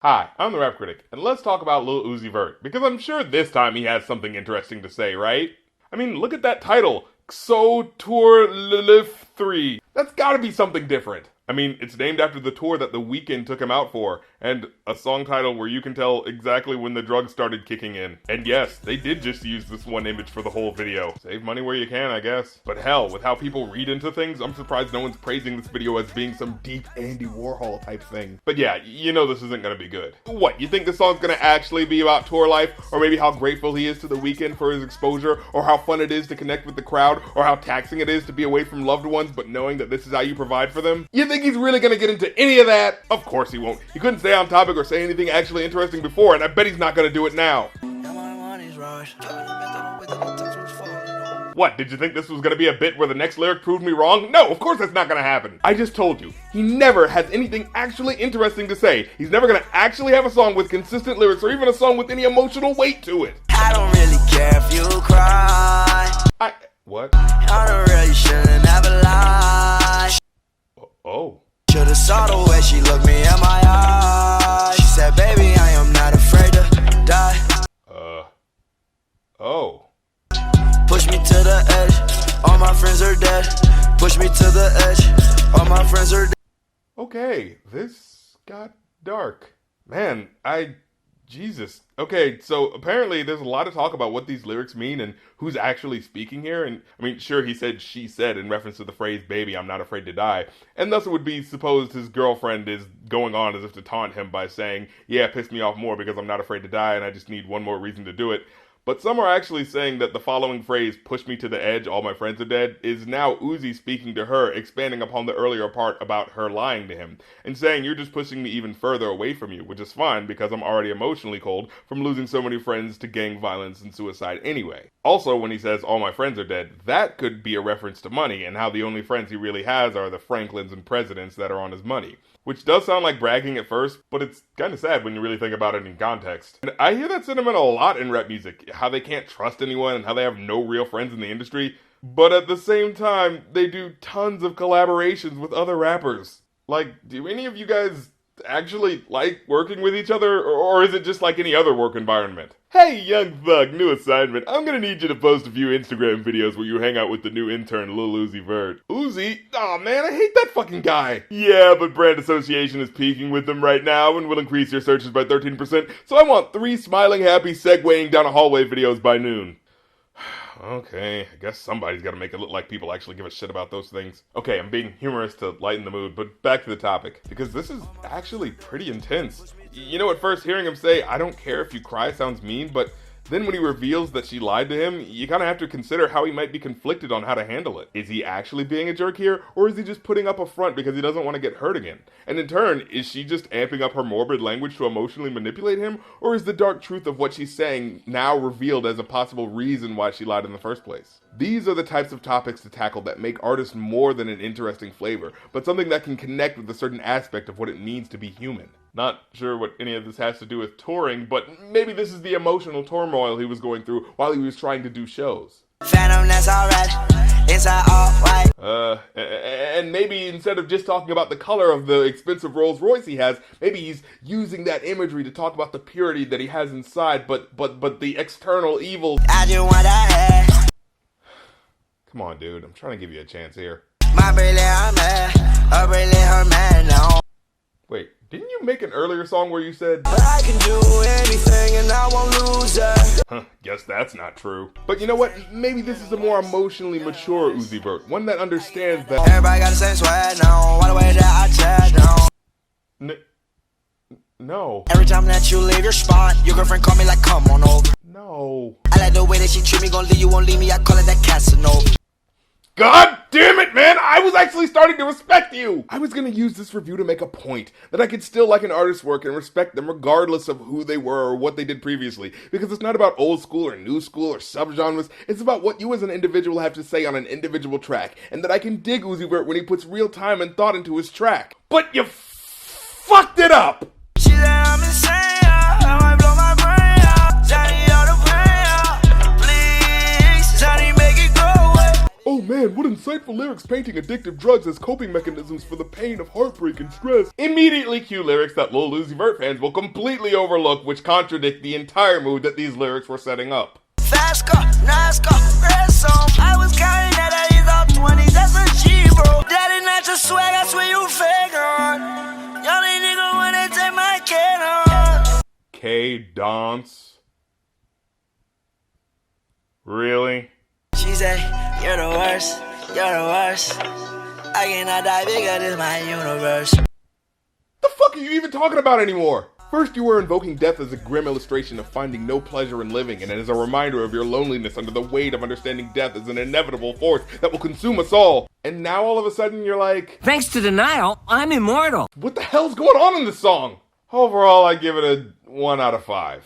Hi, I'm the Rap Critic, and let's talk about Lil Uzi Vert, because I'm sure this time he has something interesting to say, right? I mean, look at that title, XO Tour Llif3. That's gotta be something different. I mean, it's named after the tour that The Weeknd took him out for, and a song title where you can tell exactly when the drugs started kicking in. And yes, they did just use this one image for the whole video. Save money where you can, I guess. But hell, with how people read into things, I'm surprised no one's praising this video as being some deep Andy Warhol type thing. But yeah, you know this isn't gonna be good. What, you think this song's gonna actually be about tour life? Or maybe how grateful he is to The Weeknd for his exposure? Or how fun it is to connect with the crowd? Or how taxing it is to be away from loved ones but knowing that this is how you provide for them? You think he's really gonna get into any of that? Of course he won't. He couldn't stay on topic or say anything actually interesting before, and I bet he's not gonna do it now. What, did you think this was gonna be a bit where the next lyric proved me wrong? No, of course that's not gonna happen. I just told you, he never has anything actually interesting to say. He's never gonna actually have a song with consistent lyrics or even a song with any emotional weight to it. I don't really care if you cry. What? I don't really shouldn't ever lie. Oh. Should've saw the way she looked me in my eyes. She said, baby, I am not afraid to die. Oh. Push me to the edge, all my friends are dead. Push me to the edge, all my friends are dead. Okay, this got dark. Man, Jesus. Okay, so apparently there's a lot of talk about what these lyrics mean and who's actually speaking here. And I mean, sure, he said she said in reference to the phrase, baby, I'm not afraid to die. And thus it would be supposed his girlfriend is going on as if to taunt him by saying, yeah, piss me off more because I'm not afraid to die and I just need one more reason to do it. But some are actually saying that the following phrase, push me to the edge, all my friends are dead, is now Uzi speaking to her, expanding upon the earlier part about her lying to him, and saying you're just pushing me even further away from you, which is fine because I'm already emotionally cold from losing so many friends to gang violence and suicide anyway. Also, when he says all my friends are dead, that could be a reference to money and how the only friends he really has are the Franklins and presidents that are on his money. Which does sound like bragging at first, but it's kind of sad when you really think about it in context. And I hear that sentiment a lot in rap music, how they can't trust anyone and how they have no real friends in the industry. But at the same time, they do tons of collaborations with other rappers. Like, do any of you guys actually like working with each other, or is it just like any other work environment? Hey, young thug, new assignment. I'm gonna need you to post a few Instagram videos where you hang out with the new intern, Lil Uzi Vert. Uzi? Aw, man, I hate that fucking guy. Yeah, but brand association is peaking with them right now and will increase your searches by 13%, so I want 3 smiling, happy, segwaying down a hallway videos by noon. Okay, I guess somebody's gotta make it look like people actually give a shit about those things. Okay, I'm being humorous to lighten the mood, but back to the topic, because this is actually pretty intense. You know, at first hearing him say, I don't care if you cry sounds mean, but then when he reveals that she lied to him, you kind of have to consider how he might be conflicted on how to handle it. Is he actually being a jerk here, or is he just putting up a front because he doesn't want to get hurt again? And in turn, is she just amping up her morbid language to emotionally manipulate him, or is the dark truth of what she's saying now revealed as a possible reason why she lied in the first place? These are the types of topics to tackle that make artists more than an interesting flavor, but something that can connect with a certain aspect of what it means to be human. Not sure what any of this has to do with touring, but maybe this is the emotional turmoil he was going through while he was trying to do shows. Phantom, that's alright. Inside all white. And maybe instead of just talking about the color of the expensive Rolls Royce he has, maybe he's using that imagery to talk about the purity that he has inside, but the external evils. I just want that. Come on, dude. I'm trying to give you a chance here. My brilliant, I'm mad. A brilliant, her man now. Wait, didn't you make an earlier song where you said, But I can do anything and I won't lose it. huh, guess that's not true. But you know what? Maybe this is a more emotionally mature Uzi Vert, one that understands that Everybody got the same swag now. Why the way that I chat now? No. Every time that you leave your spot, your girlfriend call me like, come on over. No. I like the way that she treat me, gon' leave you, won't leave me. I call it that Casanova. God damn it, man! I was actually starting to respect you! I was gonna use this review to make a point that I could still like an artist's work and respect them regardless of who they were or what they did previously, because it's not about old school or new school or subgenres, it's about what you as an individual have to say on an individual track, and that I can dig Uzi Vert when he puts real time and thought into his track. But you fucked it up! She said I'm insane, I might blow my brain out. Johnny, all the pain out. Please, Johnny, make it go away. Oh man, what insane insightful lyrics painting addictive drugs as coping mechanisms for the pain of heartbreak and stress. Immediately cue lyrics that Lil Uzi Vert fans will completely overlook, which contradict the entire mood that these lyrics were setting up. Fast car, nice car, red song. I was counting that I is all 20s, that's a G, bro. Daddy, not your swag, I swear you fake on. Y'all ain't nigga wanna take my kid on. K-Dance? Really? She said, you're the worst, you're the worst. I cannot die bigger than my universe. The fuck are you even talking about anymore? First, you were invoking death as a grim illustration of finding no pleasure in living, and as a reminder of your loneliness under the weight of understanding death as an inevitable force that will consume us all. And now all of a sudden you're like, thanks to denial, I'm immortal. what the hell's going on in this song? Overall, I give it a 1 out of 5.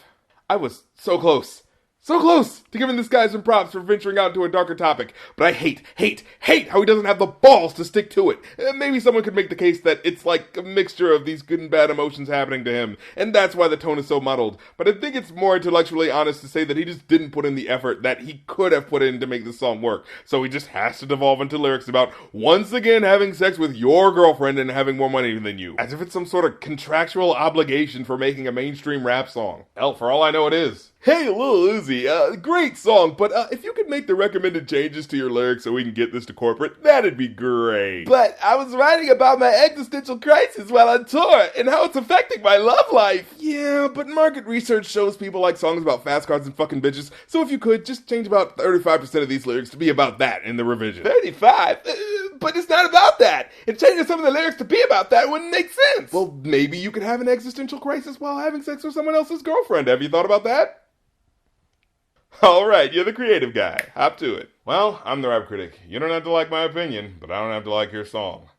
I was so close to giving this guy some props for venturing out into a darker topic, but I hate how he doesn't have the balls to stick to it. Maybe someone could make the case that it's like a mixture of these good and bad emotions happening to him, and that's why the tone is so muddled. But I think it's more intellectually honest to say that he just didn't put in the effort that he could have put in to make this song work. So he just has to devolve into lyrics about once again having sex with your girlfriend and having more money than you, as if it's some sort of contractual obligation for making a mainstream rap song. Hell, for all I know it is. Hey, Lil Uzi, great song, but if you could make the recommended changes to your lyrics so we can get this to corporate, that'd be great. But I was writing about my existential crisis while on tour and how it's affecting my love life. Yeah, but market research shows people like songs about fast cars and fucking bitches, so if you could, just change about 35% of these lyrics to be about that in the revision. 35? But it's not about that. And changing some of the lyrics to be about that wouldn't make sense. Well, maybe you could have an existential crisis while having sex with someone else's girlfriend. Have you thought about that? Alright, you're the creative guy. Hop to it. Well, I'm the rap critic. You don't have to like my opinion, but I don't have to like your song.